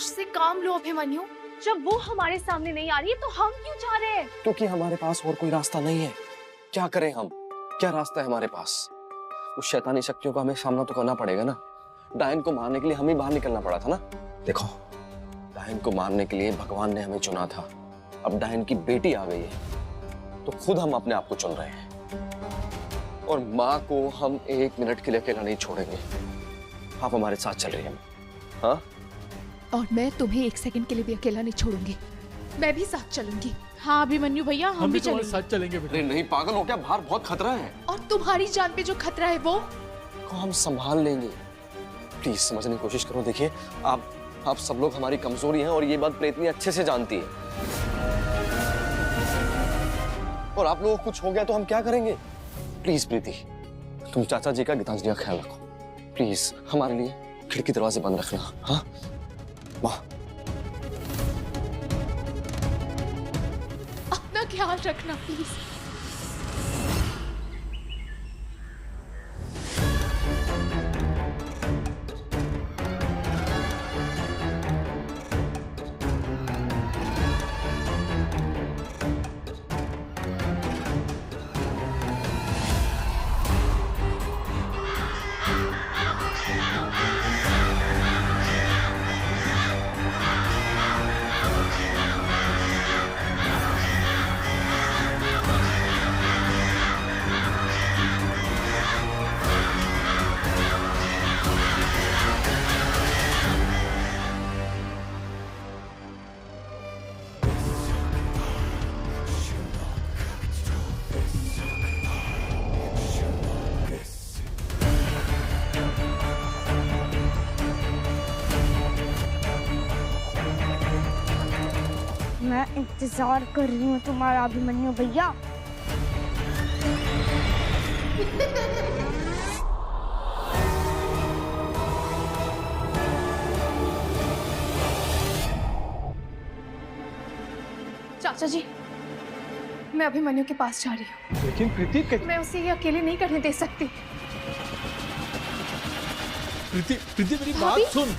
होश से काम लो अभिमन्यु। जब वो हमारे सामने नहीं आ रही है तो हम क्यों जा रहे हैं? क्योंकि हमारे पास और कोई रास्ता नहीं है। क्या करें हम? क्या रास्ता है हमारे पास? उस शैतानी शक्तियों का हमें सामना तो करना पड़ेगा ना। डायन को मारने के लिए हमें बाहर निकलना पड़ा था ना। देखो, डायन को मारने के लिए भगवान ने हमें चुना था। अब डायन की बेटी आ गई है तो खुद हम अपने आप को चुन रहे हैं। और माँ को हम 1 मिनट के लिए अकेला नहीं छोड़ेंगे। आप हमारे साथ चल रही हैं? हाँ? और मैं तुम्हें 1 सेकंड के लिए भी अकेला नहीं छोड़ूंगी। मैं भी साथ चलूंगी। हाँ अभिमन्यु भैया, हम भी तुम्हारे चलेंगे। साथ चलेंगे बेटा। अरे नहीं, पागल हो क्या? बाहर बहुत खतरा है। और तुम्हारी जान पे जो खतरा है वो को हम संभाल लेंगे। प्लीज समझने की कोशिश करो। देखिए, आप सब लोग हमारी कमजोरी हैं और ये बात प्रेतनी अच्छे से जानती है। और आप लोगों को कुछ हो गया तो हम क्या करेंगे? प्लीज प्रीति, तुम चाचा जी का, गीतांजलि का ख्याल रखो। प्लीज हमारे लिए खिड़की दरवाजे बंद रखना। हाँ माँ? अपना ख्याल रखना प्लीज। मैं इंतजार कर रही हूँ तुम्हारा अभिमन्यु भैया। चाचा जी, मैं अभिमन्यु के पास जा रही हूँ। लेकिन प्रीति, मैं उसे ये अकेले नहीं करने दे सकती। प्रीति मेरी बात भाभी? सुन।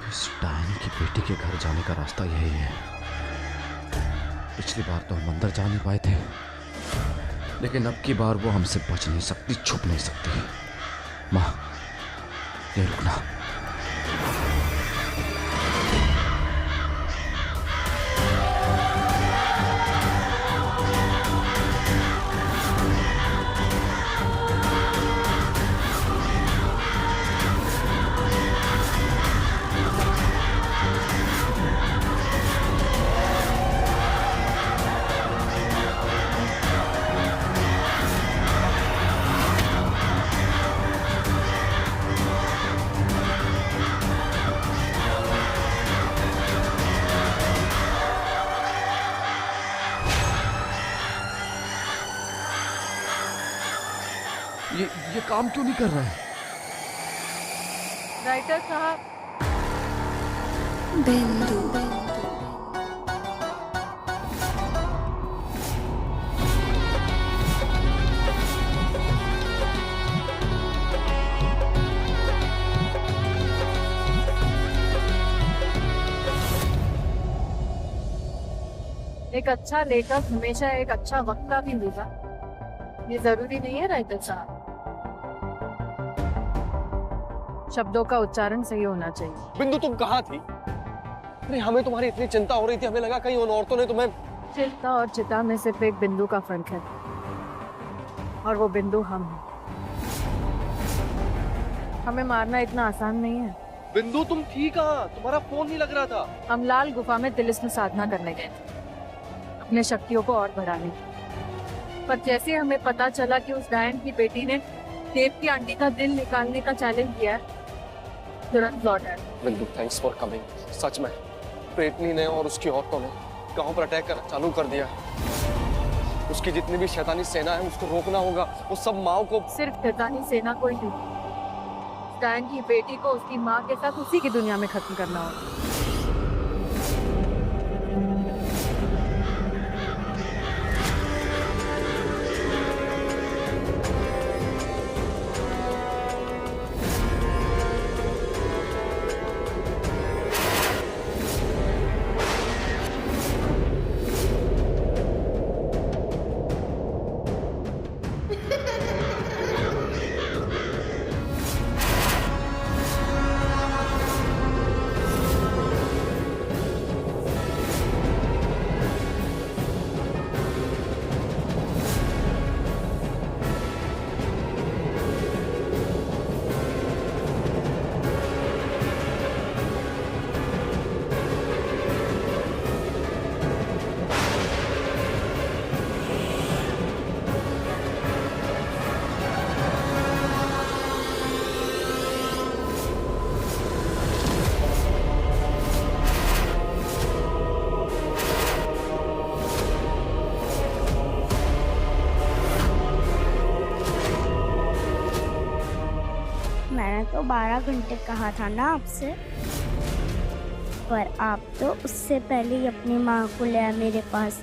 इस डायन की बेटी के घर जाने का रास्ता यही है। पिछली बार तो हम अंदर जा नहीं पाए थे, लेकिन अब की बार वो हमसे बच नहीं सकती, छुप नहीं सकती। माँ, ये रुकना। ये काम क्यों नहीं कर रहा है? राइटर साहब, एक अच्छा लेखक हमेशा एक अच्छा वक्ता भी होगा। ये जरूरी नहीं है राइटर साहब। शब्दों का उच्चारण सही होना चाहिए। बिंदु, तुम कहाँ थी? अरे हमें तुम्हारी इतनी चिंता हो रही थी, हमें लगा कहीं उन औरतों ने तुम्हें। चिंता और चिता में सिर्फ एक बिंदु का फर्क है, और वो बिंदु हम हैं। हमें मारना इतना आसान नहीं है। बिंदु, तुम थी कहाँ? तुम्हारा फोन नहीं लग रहा था। हम लाल गुफा में तिलिस्म साधना करने गए थे, अपने शक्तियों को और बढ़ाने। पर जैसे हमें पता चला कि उस डायन की बेटी ने देव की आंटी का दिल निकालने का चैलेंज किया है, तुरंत लौट आए। बिंदु, थैंक्स फॉर कमिंग। सच में प्रेतनी ने और उसकी औरतों ने गांव पर अटैक कर चालू कर दिया। उसकी जितनी भी शैतानी सेना है उसको रोकना होगा। वो सब माओ को। सिर्फ शैतानी सेना कोई नहीं, उस डायन की बेटी को उसकी माँ के साथ उसी की दुनिया में खत्म करना होगा। मैंने तो 12 घंटे कहा था ना आपसे, पर आप तो उससे पहले ही अपनी माँ को ले आए मेरे पास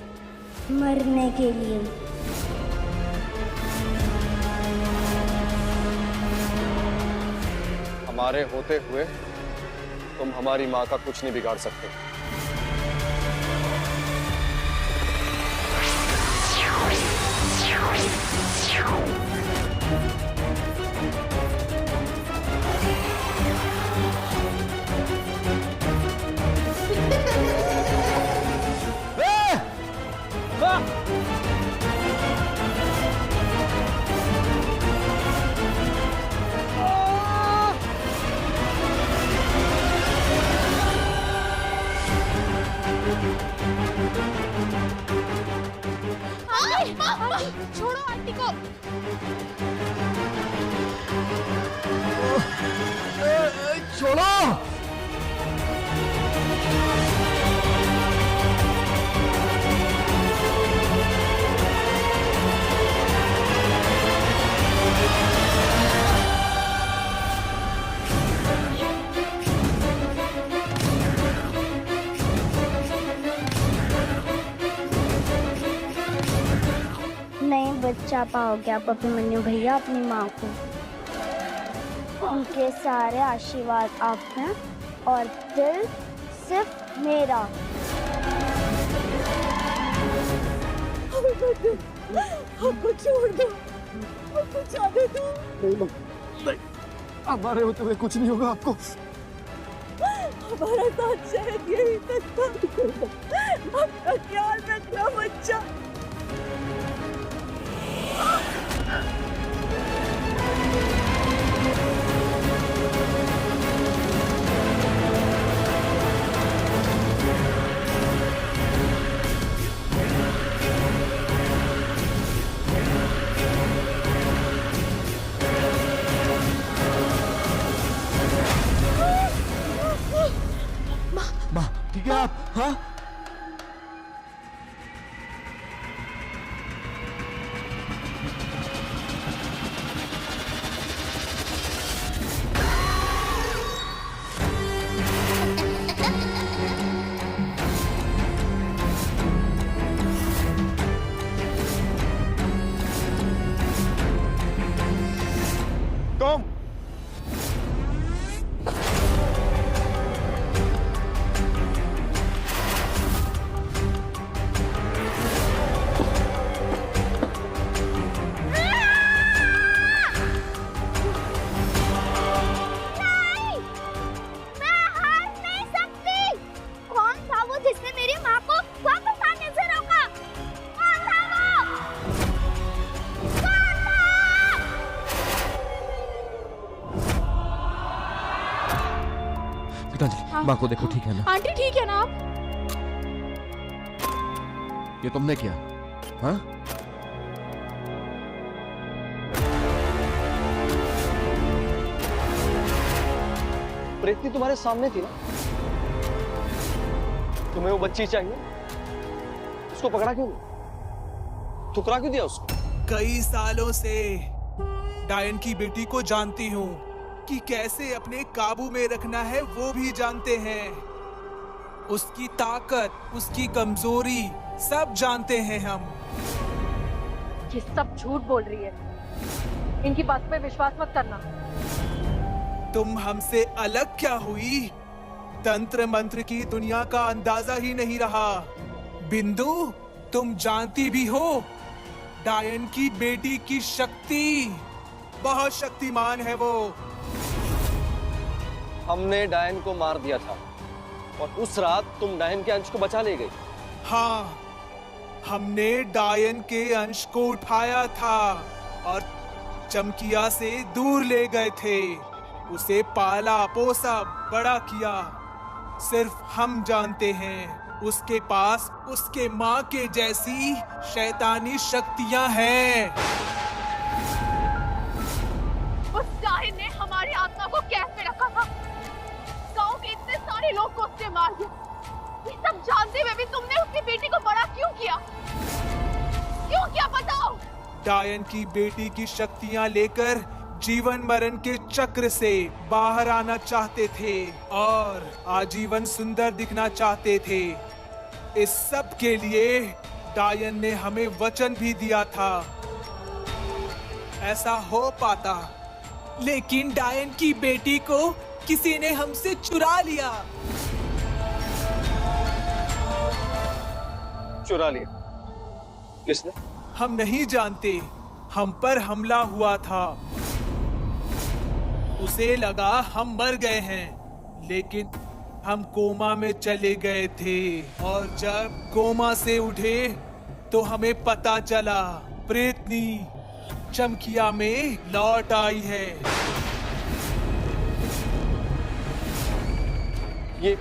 मरने के लिए। हमारे होते हुए तुम हमारी माँ का कुछ नहीं बिगाड़ सकते। छोड़ो आंटी को। छोड़ो। नहीं बचा पाओगे आप अभिमन्यु भैया अपनी माँ को। उनके सारे आशीर्वाद आप हैं और दिल सिर्फ मेरा। हमको छोड़ दो, हमको जाने दो। नहीं, हमारे होते हुए कुछ नहीं होगा आपको। हमारा साथ शायद यही तक था। अपना ख्याल रखना बच्चा। माँ ठीक है आप? हाँ तुम माँ को देखो, ठीक है ना? आंटी ठीक है ना आप? ये तुमने किया? हाँ? प्रीति तुम्हारे सामने थी ना। तुम्हें वो बच्ची चाहिए, उसको पकड़ा क्यों नहीं? ठुकरा क्यों दिया उसको? कई सालों से डायन की बेटी को जानती हूँ। कि कैसे अपने काबू में रखना है वो भी जानते हैं। उसकी ताकत, उसकी कमजोरी सब जानते हैं हम। ये सब झूठ बोल रही है, इनकी बात पे विश्वास मत करना। तुम हमसे अलग क्या हुई? तंत्र मंत्र की दुनिया का अंदाजा ही नहीं रहा। बिंदु, तुम जानती भी हो डायन की बेटी की शक्ति, बहुत शक्तिमान है वो। हमने डायन को मार दिया था और उस रात तुम डायन के अंश को बचा ले गई। हाँ, हमने डायन के अंश को उठाया था और चमकिया से दूर ले गए थे। उसे पाला पोसा बड़ा किया। सिर्फ हम जानते हैं उसके पास उसके माँ के जैसी शैतानी शक्तियां हैं। उस डायन ने हमारी आत्मा को कैद में रखा था। गांव के इतने सारे लोग को उसने मार दिया। ये सब जानते हुए भी तुमने उसकी बेटी को बड़ा क्यों किया? क्यों किया बताओ? डायन की बेटी की शक्तियां लेकर जीवन मरण के चक्र से बाहर आना चाहते थे और आजीवन सुंदर दिखना चाहते थे। इस सब के लिए डायन ने हमें वचन भी दिया था ऐसा हो पाता, लेकिन डायन की बेटी को किसी ने हमसे चुरा लिया। चुरा लिया? किसने? हम नहीं जानते। हम पर हमला हुआ था। उसे लगा हम मर गए हैं, लेकिन हम कोमा में चले गए थे और जब कोमा से उठे तो हमें पता चला प्रेतनी चमकिया में लौट आई है। ये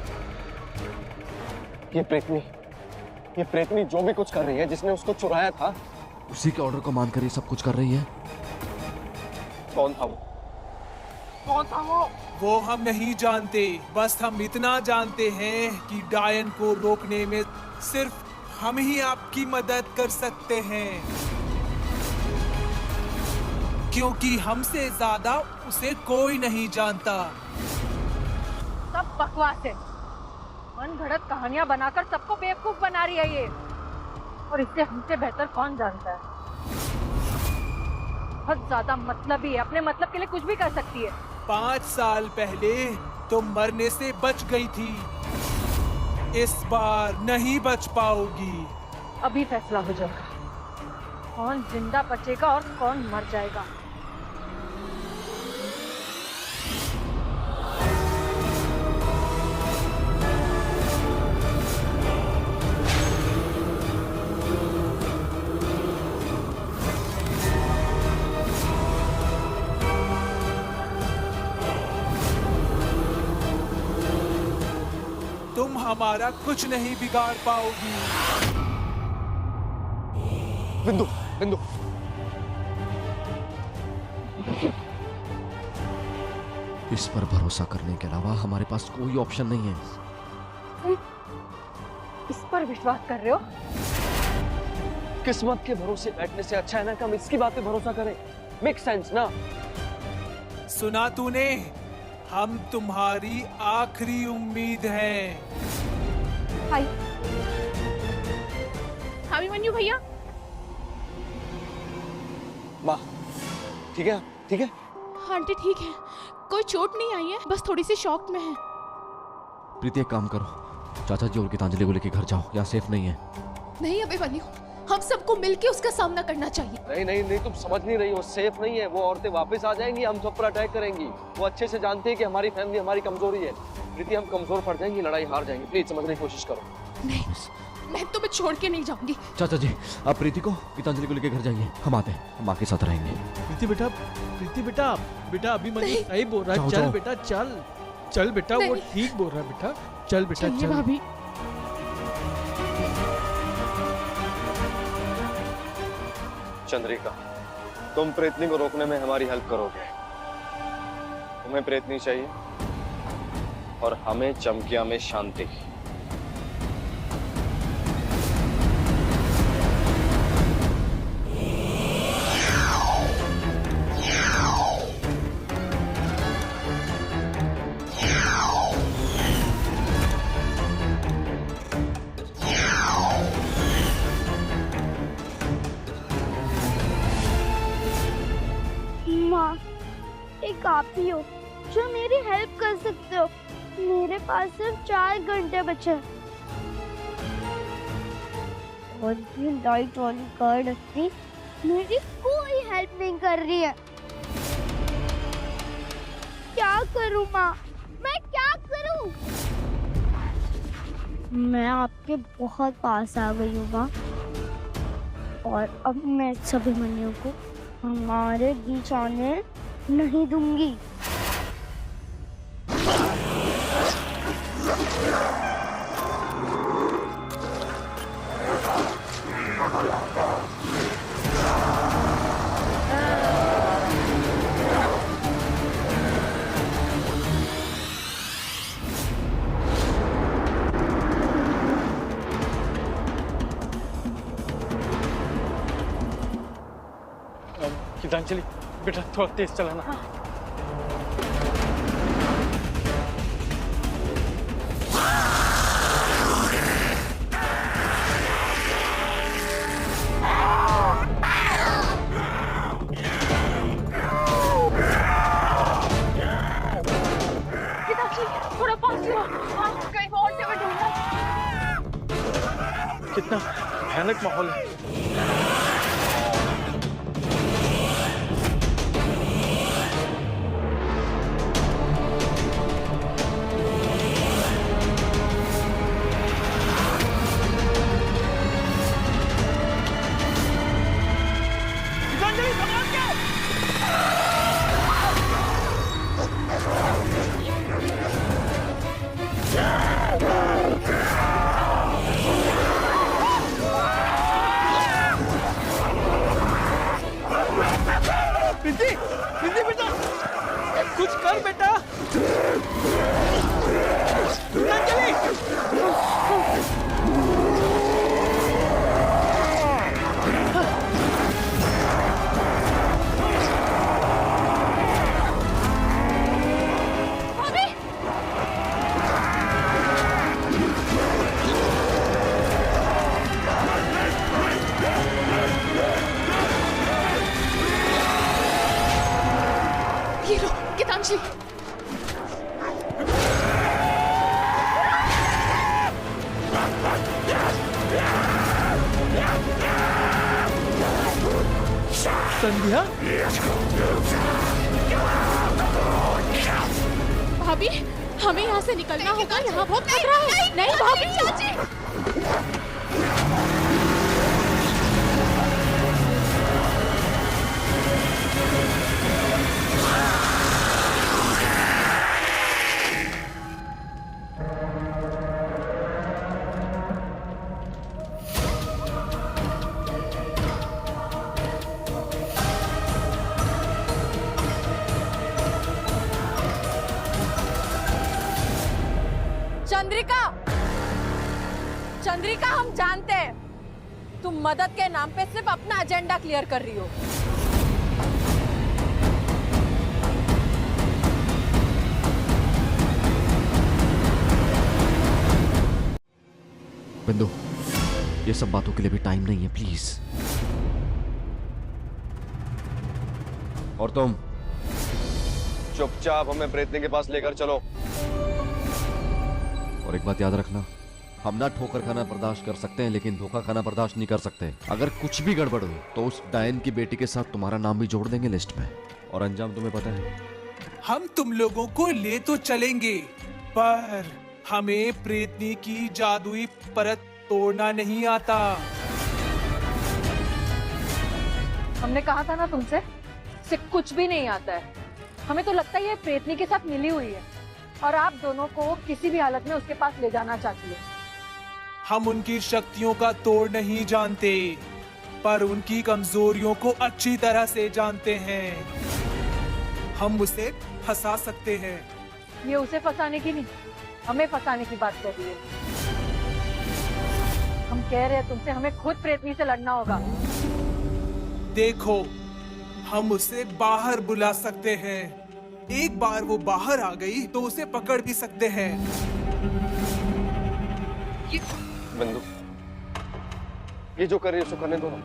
प्रेतनी जो भी कुछ कर रही है, जिसने उसको चुराया था, उसी के ऑर्डर को मानकर ये सब कुछ कर रही है। कौन था वो? कौन था वो? वो हम नहीं जानते। बस हम इतना जानते हैं कि डायन को रोकने में सिर्फ हम ही आपकी मदद कर सकते हैं, क्योंकि हमसे ज्यादा उसे कोई नहीं जानता। सब बकवास है। मन घड़त कहानियां बनाकर सबको बेवकूफ बना रही है ये, और इससे हमसे बेहतर कौन जानता है। बहुत ज्यादा मतलबी है, अपने मतलब के लिए कुछ भी कर सकती है। 5 साल पहले तो मरने से बच गई थी, इस बार नहीं बच पाओगी। अभी फैसला हो जाएगा, कौन जिंदा बचेगा और कौन मर जाएगा। तुम हमारा कुछ नहीं बिगाड़ पाओगी। बिंदु, बिंदु, इस पर भरोसा करने के अलावा हमारे पास कोई ऑप्शन नहीं है। इस पर विश्वास कर रहे हो? किस्मत के भरोसे बैठने से अच्छा है ना कि हम इसकी बात पे भरोसा करें। मेक सेंस ना? सुना तूने? हम तुम्हारी आखिरी उम्मीद हैं। हाय अभिमन्यु भैया। माँ, ठीक है? ठीक है? आंटी ठीक है, कोई चोट नहीं आई है, बस थोड़ी सी शॉक में है। प्रीति एक काम करो, चाचा जी और गीतांजलि को लेके घर जाओ, यहाँ सेफ नहीं है। नहीं अभिमन्यु, हम सबको मिलके उसका सामना करना चाहिए। नहीं नहीं नहीं, तुम समझ नहीं रही हो। सेफ नहीं है। वो औरतें वापस आ जाएंगी, हम सब पर अटैक करेंगी। वो अच्छे से जानते हैं कि हमारी फैमिली हमारी कमजोरी है। प्रीति, हम कमजोर पड़ जाएंगी, लड़ाई हार जाएंगे। प्लीज समझने की कोशिश करो। नहीं, मैं तुम्हें छोड़ के नहीं जाऊंगी। चाचा जी, आप प्रीति को गीतांजलि को लेके घर जाइए, हम आते हैं, हम आपके साथ रहेंगे। प्रीति बेटा, प्रीति बेटा, बेटा अभिमन्यु सही बोल रहा है। चल बेटा, चल चल बेटा, वो ठीक बोल रहा है बेटा। चल बेटा, चल। भाभी, चंद्रिका, तुम प्रेतनी को रोकने में हमारी हेल्प करोगे। तुम्हें प्रेतनी चाहिए और हमें चमकिया में शांति। एक आप ही हो जो मेरी हेल्प कर सकते हो। मेरे पास सिर्फ 4 घंटे बचे हैं। और ये लाइट वाली कार अपनी मेरी कोई हेल्प नहीं कर रही है। क्या करूं माँ, मैं क्या करूं? मैं आपके बहुत पास आ गई हूँ माँ, और अब मैं सभी अभिमन्यु को हमारे बीच आने नहीं दूंगी। गीतांजलि बेटा थोड़ा तेज चलाना। थोड़ा पास हो, कहीं और जगह ढूंढना। कितना भयानक माहौल है। रिद्धि बेटा कुछ कर बेटा। ये लो गीतांजलि। संध्या भाभी हमें यहाँ से निकलना होगा, यहाँ बहुत खतरा है। नहीं भाभी चाची। चंद्रिका, चंद्रिका हम जानते हैं तुम मदद के नाम पे सिर्फ अपना एजेंडा क्लियर कर रही हो। बिंदु, ये सब बातों के लिए भी टाइम नहीं है, प्लीज। और तुम चुपचाप हमें प्रेतनी के पास लेकर चलो। और एक बात याद रखना, हम ना ठोकर खाना बर्दाश्त कर सकते हैं लेकिन धोखा खाना बर्दाश्त नहीं कर सकते। अगर कुछ भी गड़बड़ हुई तो उस डायन की बेटी के साथ तुम्हारा नाम भी जोड़ देंगे लिस्ट में, और अंजाम तुम्हें पता है। हम तुम लोगों को ले तो चलेंगे, पर हमें प्रेतनी की जादुई परत तोड़ना नहीं आता। हमने कहा था ना तुमसे, इसे कुछ भी नहीं आता है। हमें तो लगता है ये प्रेतनी के साथ मिली हुई है और आप दोनों को किसी भी हालत में उसके पास ले जाना चाहती है। हम उनकी शक्तियों का तोड़ नहीं जानते, पर उनकी कमजोरियों को अच्छी तरह से जानते हैं। हम उसे फंसा सकते हैं। ये उसे फंसाने की नहीं, हमें फंसाने की बात कर रही है। हम कह रहे हैं तुमसे, हमें खुद प्रेतनी से लड़ना होगा। देखो, हम उसे बाहर बुला सकते हैं। एक बार वो बाहर आ गई तो उसे पकड़ भी सकते हैं। बिंदु, ये जो कर रही है उसको करने दो ना।